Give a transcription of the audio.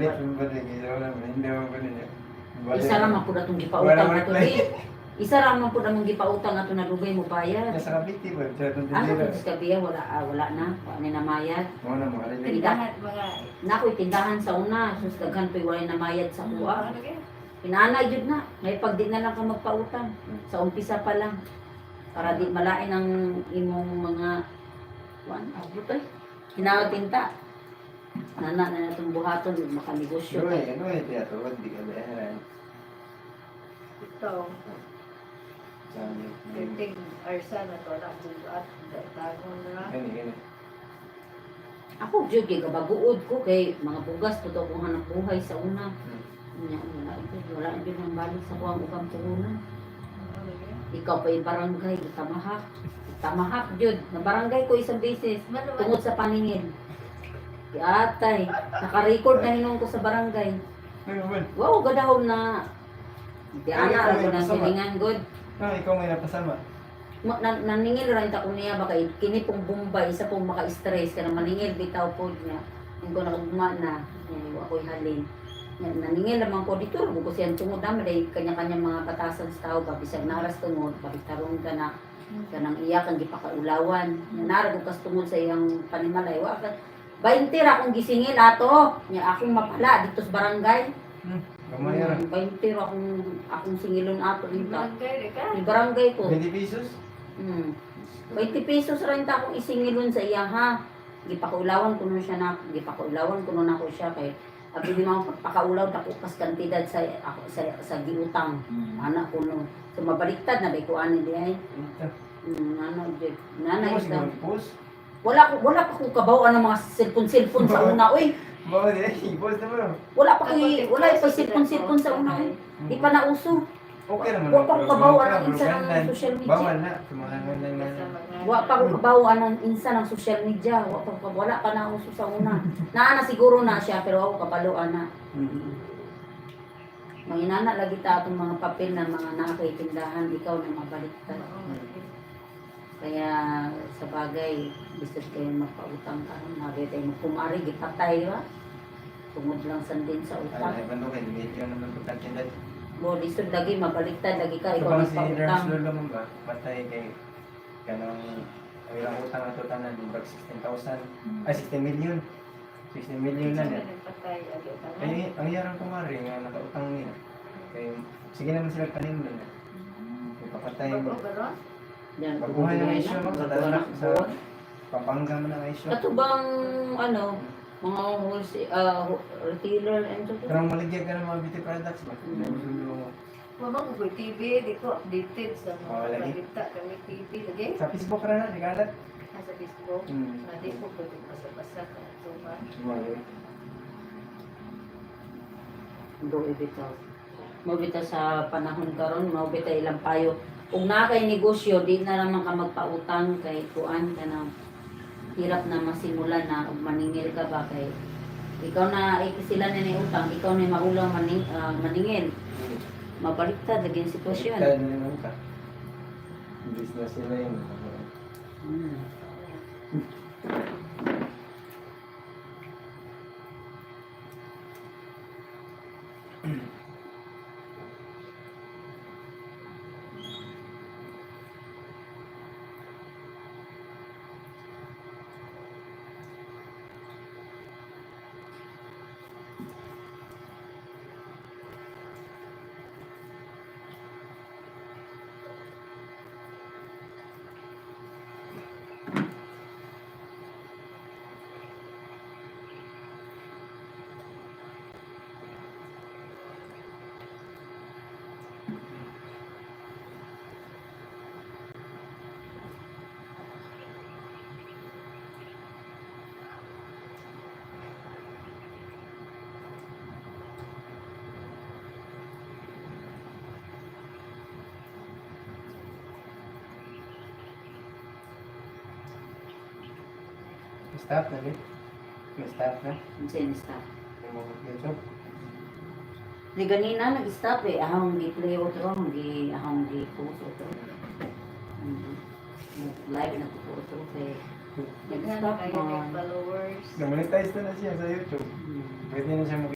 Balik yung balik. Hindi mo ba niya? Isa ra man pud atong gipautang ato di. Isa ra man pud among gipautang ato na dugay mo bayad. Nasa Cavite ba? Ano pud sa kabiya wala na, wa ni namayad. Mo na mga rin. Tindahan mga Nakoy tindahan sa una, sus daghan pa wala namayad sa kuha. Pinanay jud na, may pag di na lang ka magpautang. Sa umpisa pa lang. Para di malain ang imong mga abot ay. Hinatinta. Nana na natong buhaton makanegosyo kay. Ano eh, teatro, di ka bayaran. Ito, printing arsa na to na bugat. Tagon na. Gani. Ako jud kay kabaguod ko kay mga bugas to kung hanap buhay sa una. Wala jud nang balik sa kuang ubang turunan. Ikaw pa yung barangay, tamahak. Tamahak jud. Na barangay ko isang beses tungod sa paningin. Atay, naka-record na hinong ko sa barangay. Wow, gadahom na. Di ana ako nang silingan good. Ikaw may napasama. Naningil rin ta ko niya baka kini pong Bombay isa pong maka-stress kana maningil bitaw pod niya. Ingko na ugma na, ako'y halin. Naningil naman ko dito, ko siyang tungod naman dahil kanya-kanya mga batasan sa tao ba bisag naras tungod, pakitarong ka na kanang iyak ang gipakaulawan. Nanara ko kas tungod sa iyang panimalay. Wa ka 20 ra akong gisingil ato. Nya akong mapala dito sa barangay. Kamay ra. 20 ra akong singilon ato dito. Barangay ka. Yung barangay ko. 20 pesos? 20 pesos rin ta akong isingilon sa iya ha. Gipakaulawan ko nun siya na, gipakaulawan ko nun ako siya kay abi di mga pagpakaulaw ta ko kas kantidad sa ako sa giutang. Anak ko no. So mabaliktad na bay ko ani di ay. Ano jud. Nanay ito. Wala pa ko kabaw ng mga cellphone sa una oy. Bawa di, boss na ba? Wala pa cellphone sa una oy. Di pa nauso. Okay naman. Wa pa ko kabaw ng insa ng social media. Bawal na, sumahangan lang na. Wa pa ko kabaw ng insa ng social media. Wala pa nauso sa una. Naana siguro na siya pero ako kapaluan na. Manginana lagi ta atong mga papel na mga nakakaitindahan ikaw na mabaliktad. Kaya sa bagay, gusto kayo magpautang ka. Nabi tayo kumari, gipatay ba? Tungod lang sandin sa utang. Ay, bando kayo, medyo naman po kantinad. Mo, lisod lagi, mabaliktad lagi ka, ikaw Kapag si Nurse nagpautang. Lolo mo ba, patay kay kanang ang ilang utang na ito tanan, yung bag 16,000, ay 16 million. 16 million na niya. Ay, ang yarang kumari nga nakautang niya. Kaya, sige naman sila kanin mo na. Ipapatay mo. Yan, Pagbuhay ng isyo, no? Sa Pagbuhay tanak, ng sa buwan. Pampanga mo ng isyo. Katubang, mga retailer and so. Parang maligyan ka ng mga beauty products ba? Mamang ko TV, di ko updated sa mga balita kami TV lagi. Sa Facebook na na, nagalat. Sa Facebook, na di ko pwede basa-basa ka. So, Do ibitaw. Mabita sa panahon karon, mabita ilang payo. Kung na kay negosyo, di na naman ka magpautang kay kuan ka na hirap na masimulan na ug maningil ka ba kay ikaw na sila na ni utang, ikaw na maulang maningil. Mabaliktad lagi ang sitwasyon. Kaya na naman ka. Business nila yun. Stop na rin. Stop na. Unsa stop? YouTube. Di ganina nag-stop ahong gi-play outro, ahong gi-post outro. Live na po outro kay nag-stop nag-stop mo. followers. Na-monetize na siya sa YouTube. Pwede na siya